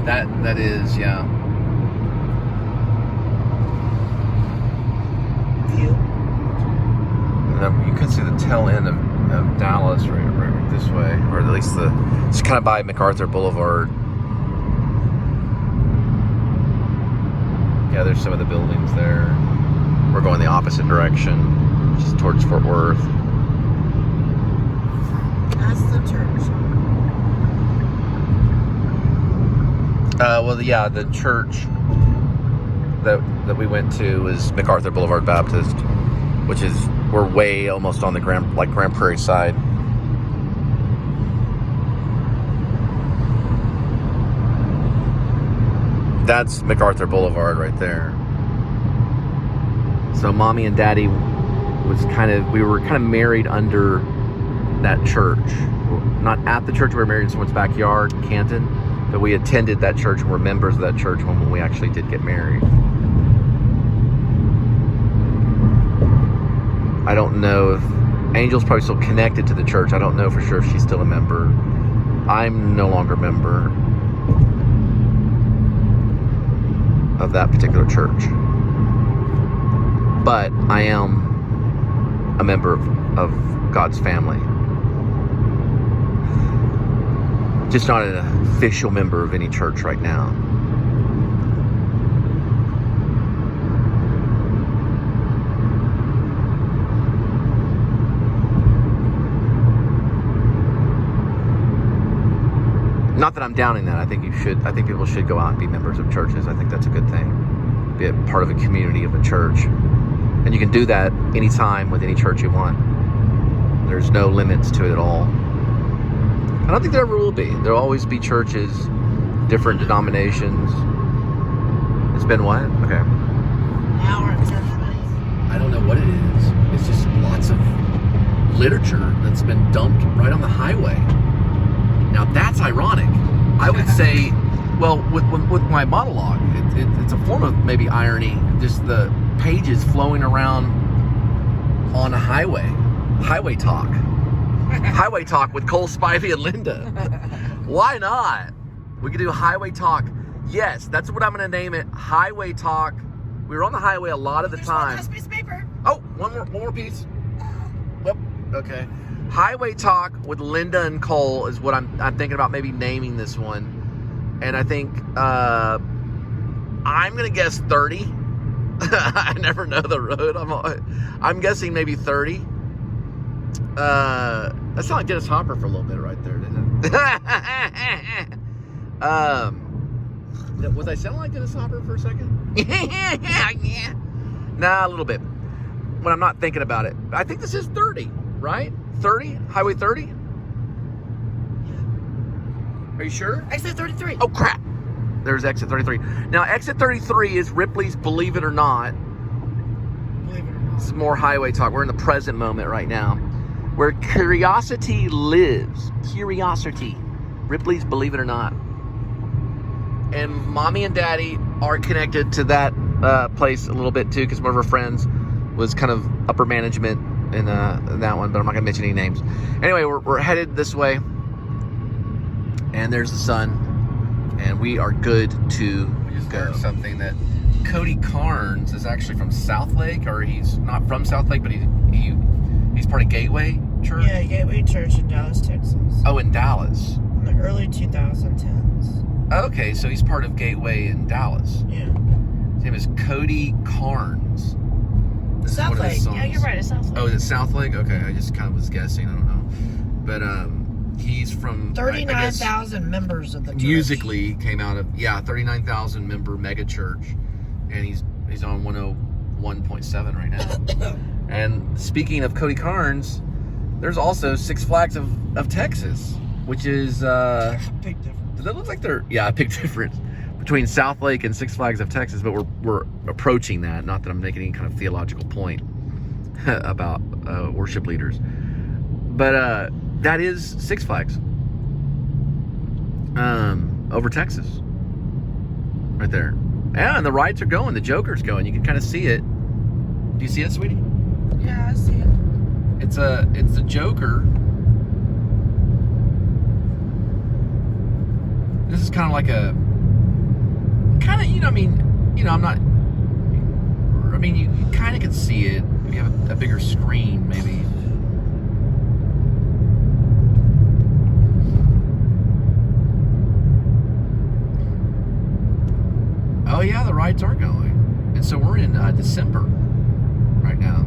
That is, yeah. View. And, you can see the tail end of Dallas right this way, or at least it's kind of by MacArthur Boulevard. Yeah, there's some of the buildings there. We're going the opposite direction, which is towards Fort Worth. That's the church. Well, yeah, the church that we went to was MacArthur Boulevard Baptist, which is, we're way almost on the Grand Prairie side. That's MacArthur Boulevard right there. So Mommy and Daddy we were kind of married under that church. Not at the church, we were married in someone's backyard in Canton, but we attended that church and were members of that church when we actually did get married. I don't know if Angel's probably still connected to the church. I don't know for sure if she's still a member. I'm no longer a member of that particular church, but I am a member of God's family. Just not an official member of any church right now. Not that I'm downing that. I think people should go out and be members of churches. I think that's a good thing. Be a part of a community of a church. And you can do that anytime with any church you want. There's no limits to it at all. I don't think there ever will be. There'll always be churches, different denominations. It's been what? Okay. Now we're in church place. I don't know what it is. It's just lots of literature that's been dumped right on the highway. Now that's ironic. I would say, well, with my monologue, it's a form of maybe irony. Just the pages flowing around on a highway. Highway talk. Highway talk with Cole Spivey and Linda. Why not? We could do highway talk. Yes, that's what I'm going to name it. Highway talk. We were on the highway a lot of the time. There's one last piece of paper. Oh, one more piece. Yep. Okay. Highway talk with Linda and Cole is what I'm thinking about maybe naming this one. And I think I'm gonna guess 30. I never know the road. I'm guessing maybe 30. That sounded like Dennis Hopper for a little bit right there, didn't it? Was I sounding like Dennis Hopper for a second? Yeah. Nah, a little bit. When I'm not thinking about it. I think this is 30, right? 30? Highway 30? Yeah. Are you sure? Exit 33. Oh, crap. There's exit 33. Now, exit 33 is Ripley's Believe It or Not. Believe it or not. It's more highway talk. We're in the present moment right now. Where curiosity lives. Curiosity. Ripley's Believe It or Not. And Mommy and Daddy are connected to that place a little bit too, because one of her friends was kind of upper management in that one, but I'm not gonna mention any names. Anyway, we're headed this way, and there's the sun, and we are good to go. Something that Cody Carnes is actually from Southlake, or he's not from Southlake, but he's part of Gateway Church. Yeah, Gateway Church in Dallas, Texas. Oh, in Dallas. In the early 2010s. Okay, so he's part of Gateway in Dallas. Yeah. His name is Cody Carnes. Southlake. Yeah, you're right. It's Southlake. Oh, is it Southlake? Okay, I just kind of was guessing. I don't know. But he's from 39,000 members of the church. Musically came out of 39,000 member mega church, and he's on 101.7 right now. And speaking of Cody Carnes, there's also Six Flags of Texas, which is Big difference. does that look like they're a big difference between Southlake and Six Flags of Texas, but we're approaching that. Not that I'm making any kind of theological point about worship leaders, but that is Six Flags over Texas, right there. Yeah, and the rides are going. The Joker's going. You can kind of see it. Do you see it, sweetie? Yeah, I see it. It's the Joker. This is kind of like kind of, I'm not, you kind of can see it. If you have a bigger screen, maybe. Oh yeah, the rides are going. And so we're in December right now.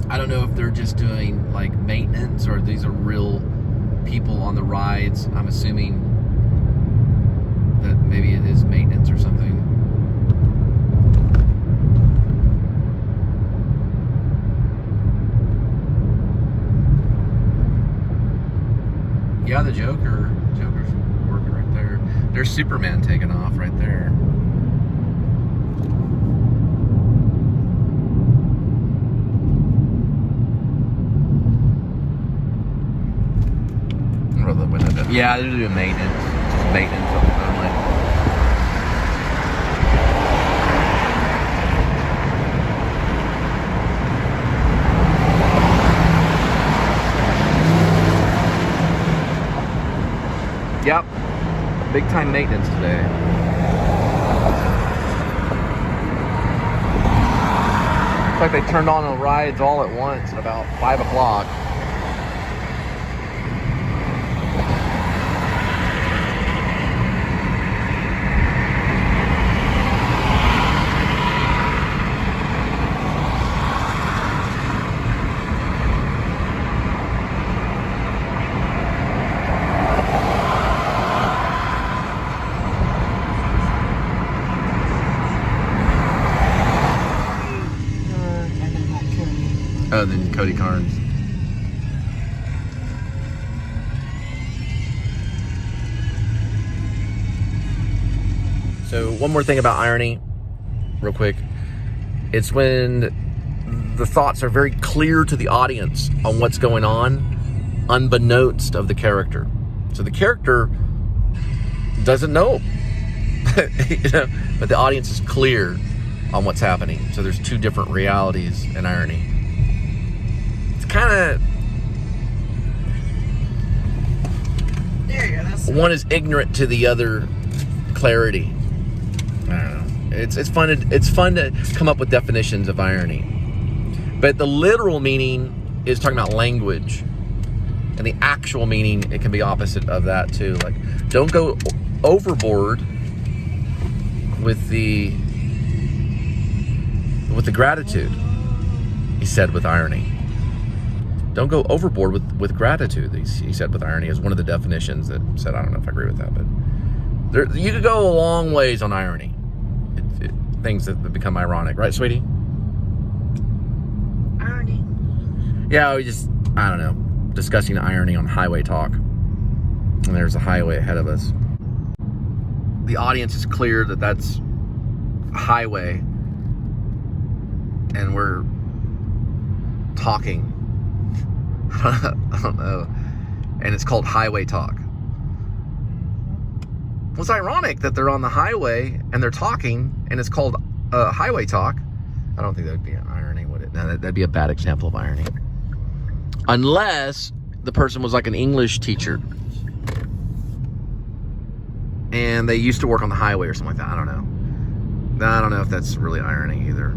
I don't know if they're just doing like maintenance or if these are real people on the rides. I'm assuming that maybe it is maintenance or something. Yeah, the Joker's working right there. There's Superman taking off right there. Yeah, they're doing maintenance. Just maintenance on the only. Yep. Big time maintenance today. Looks like they turned on the rides all at once at about 5 o'clock. Oh, then Cody Carnes. So one more thing about irony, real quick. It's when the thoughts are very clear to the audience on what's going on, unbeknownst of the character. So the character doesn't know, but the audience is clear on what's happening. So there's two different realities in irony. Kind of, there you go. One is ignorant to the other clarity. I don't know. It's fun to come up with definitions of irony, but the literal meaning is talking about language, and the actual meaning, it can be opposite of that too. Like, don't go overboard with the gratitude. He said with irony. Don't go overboard with gratitude, he said with irony, is one of the definitions that said, I don't know if I agree with that, but you could go a long ways on irony. Things that become ironic. Right, sweetie? Irony. Yeah, we just, I don't know, discussing irony on Highway Talk. And there's a highway ahead of us. The audience is clear that that's a highway, and we're talking. I don't know. And it's called Highway Talk. Well, it's ironic that they're on the highway and they're talking and it's called Highway Talk. I don't think that would be an irony, would it? No, that'd be a bad example of irony. Unless the person was like an English teacher and they used to work on the highway or something like that. I don't know. I don't know if that's really irony either.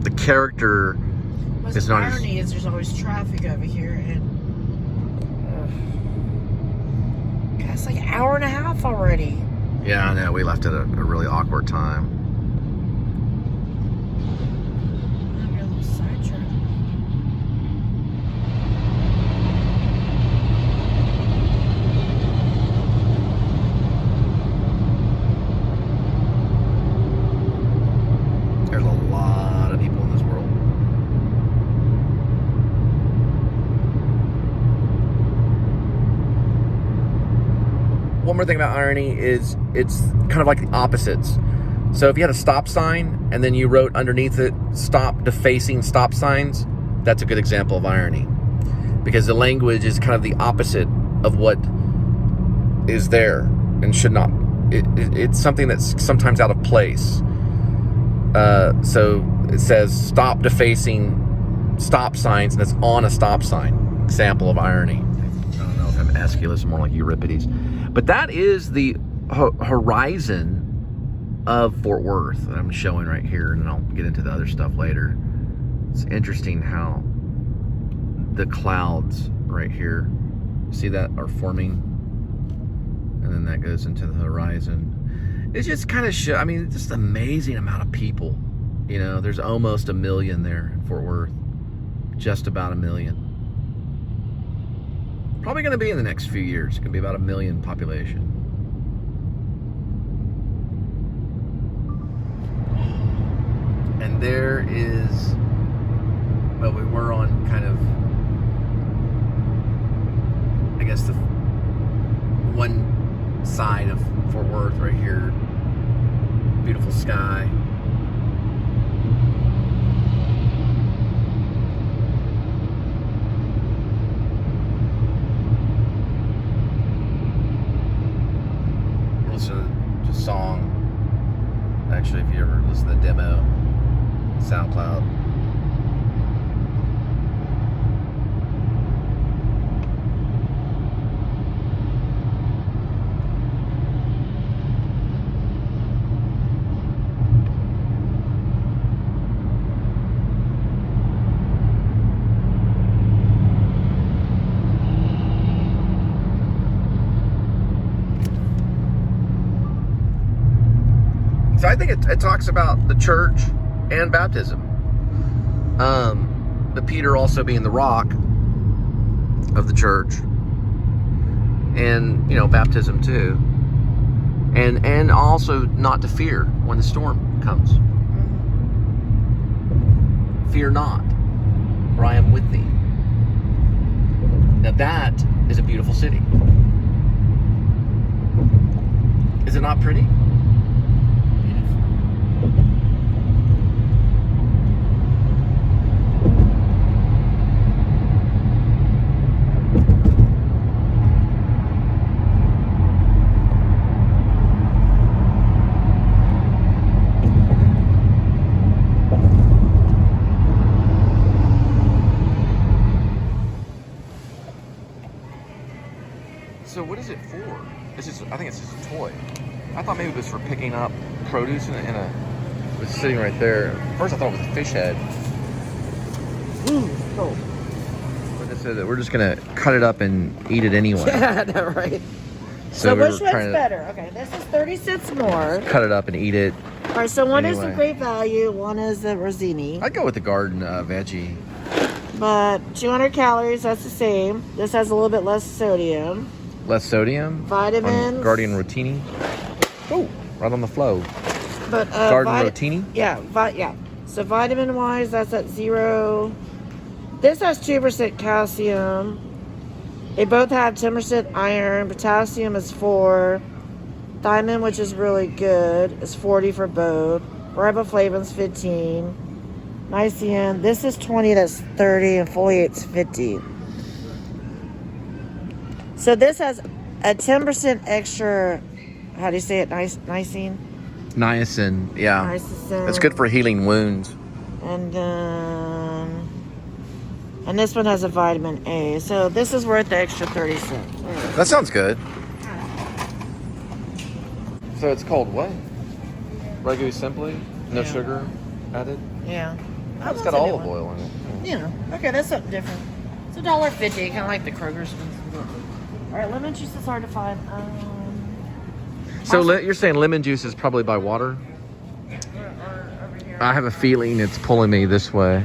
The character... The irony is there's always traffic over here, and it's like an hour and a half already. Yeah, I know. We left at a really awkward time. I'm a little sidetracked. There's a lot of people in this world. One more thing about irony is it's kind of like the opposites. So if you had a stop sign and then you wrote underneath it, stop defacing stop signs, that's a good example of irony. Because the language is kind of the opposite of what is there and should not. It's something that's sometimes out of place. So it says stop defacing stop signs, and it's on a stop sign. Example of irony. I don't know if I'm Aeschylus or more like Euripides. But that is the horizon of Fort Worth that I'm showing right here, and I'll get into the other stuff later. It's interesting how the clouds right here, see that, are forming, and then that goes into the horizon. It's just kind of I mean, it's just an amazing amount of people. You know, there's almost 1 million there in Fort Worth, just about 1 million. Probably going to be in the next few years. It's going to be about 1 million population. And there is, well, we were on kind of, I guess, the one side of Fort Worth right here. Beautiful sky. Listen to a song. Actually, if you ever listen to the demo, SoundCloud. So I think it talks about the church and baptism. The Peter also being the rock of the church, and baptism too, and also not to fear when the storm comes. Fear not, for I am with thee. Now that is a beautiful city. Is it not pretty? So what is it for? I think it's just a toy. I thought maybe it was for picking up produce in a it was sitting right there. First I thought it was a fish head. Cool. But they said that we're just gonna cut it up and eat it anyway. Yeah, I know, right? So we were which one's trying to better? Okay, this is 30 cents more. cut it up and eat it. All right, so one is the Anyway. Great Value, one is the Rosini. I'd go with the garden veggie. But 200 calories, that's the same. This has a little bit less sodium. Less sodium. Vitamins. On Guardian Rotini. Oh, right on the flow. But Garden Rotini? Yeah, yeah. So vitamin wise, that's at 0. This has 2% calcium. They both have 10% iron. Potassium is 4. Thiamine, which is really good, is 40 for both. Riboflavin's 15. Niacin, this is 20, that's 30, and folate's 50. So this has a 10% extra, how do you say it, niacin? Niacin, yeah. Niacin. It's good for healing wounds. And this one has a vitamin A. So this is worth the extra 30 cents. That sounds good. So it's called what? Ragu Simply? No Yeah. sugar added? Yeah. Oh, it's got olive oil in it. Yeah. Okay, that's something different. It's $1.50, kind of like the Kroger's ones. All right, lemon juice is hard to find. So you're saying lemon juice is probably by water? Over here. I have a feeling it's pulling me this way.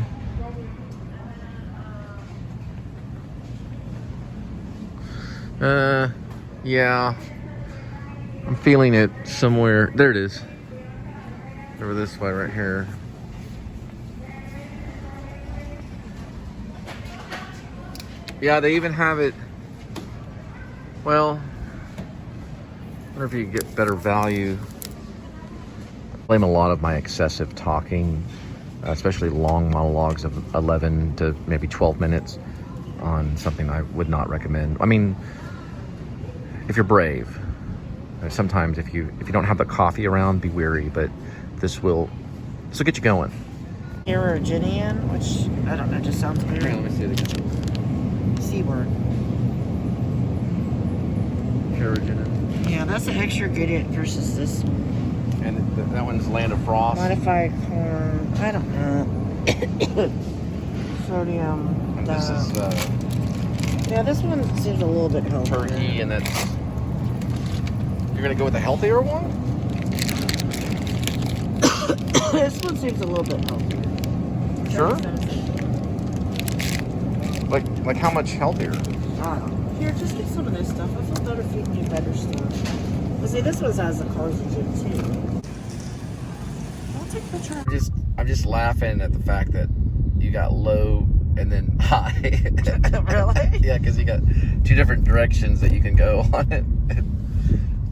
Yeah. I'm feeling it somewhere. There it is. Over this way right here. Yeah, they even have it. Well, I wonder if you could get better value. I blame a lot of my excessive talking, especially long monologues of 11 to maybe 12 minutes on something I would not recommend. I mean, if you're brave, sometimes if you don't have the coffee around, be wary, but this will get you going. Aerogenian, which I don't know, just sounds weird. Let me see it again. C word. Carrageenan. Yeah. Yeah, that's an extra ingredient versus this And that one's Land of Frost. modified corn. I don't know. Sodium. And this is Yeah, this one seems a little bit healthier. turkey, and that's... You're going to go with the healthier one? This one seems a little bit healthier. Sure. Like how much healthier? I don't know. Here, just get some of this stuff. I feel better feeding you better stuff. But see, this one has the carcinogen too. I'll take a picture. I'm just laughing at the fact that you got low and then high. Really? Yeah, because you got two different directions that you can go on it.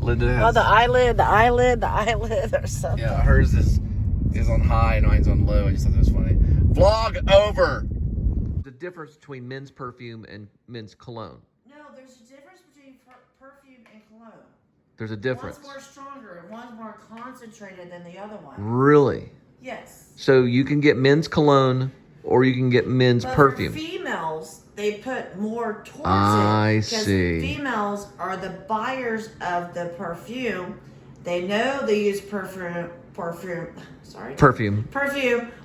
Linda has... Oh, the eyelid or something. Yeah, hers is on high and mine's on low. I just thought that was funny. Vlog over! The difference between men's perfume and men's cologne. No, there's a difference between perfume and cologne. There's a difference. One's more stronger and one's more concentrated than the other one. Really? Yes. So you can get men's cologne or you can get men's perfume. For females, they put more towards I it. see. Because females are the buyers of the perfume. They know they use perfume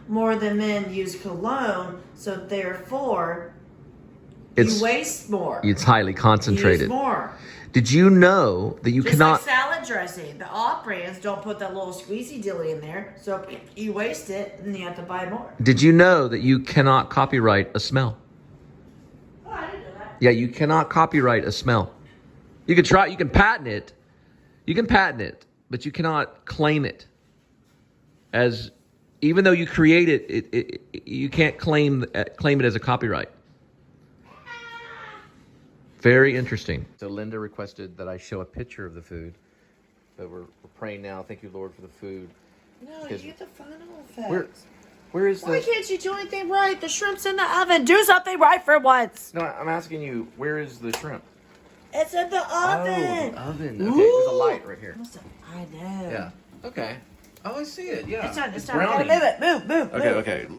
more than men use cologne, so therefore you waste more. It's highly concentrated. Use more. Did you know that you Just cannot... like salad dressing. The off brands don't put that little squeezy dilly in there, so you waste it and you have to buy more. Did you know that you cannot copyright a smell? Oh, I didn't know that. Yeah, you cannot copyright a smell. You can try, you can patent it. You can patent it, but you cannot claim it. As even though you create it, you can't claim it as a copyright. Very interesting. So Linda requested that I show a picture of the food. But we're praying now. Thank you, Lord, for the food. No, you get the final effects. Where is Why can't you do anything right? The shrimp's in the oven. Do something right for once. No, I'm asking you, where is the shrimp? It's in the oven. Oh, the oven. Okay, there's a light right here. I know. Yeah. Okay. Oh, I see it. Yeah. It's time. brownie. Move it. Move. Okay.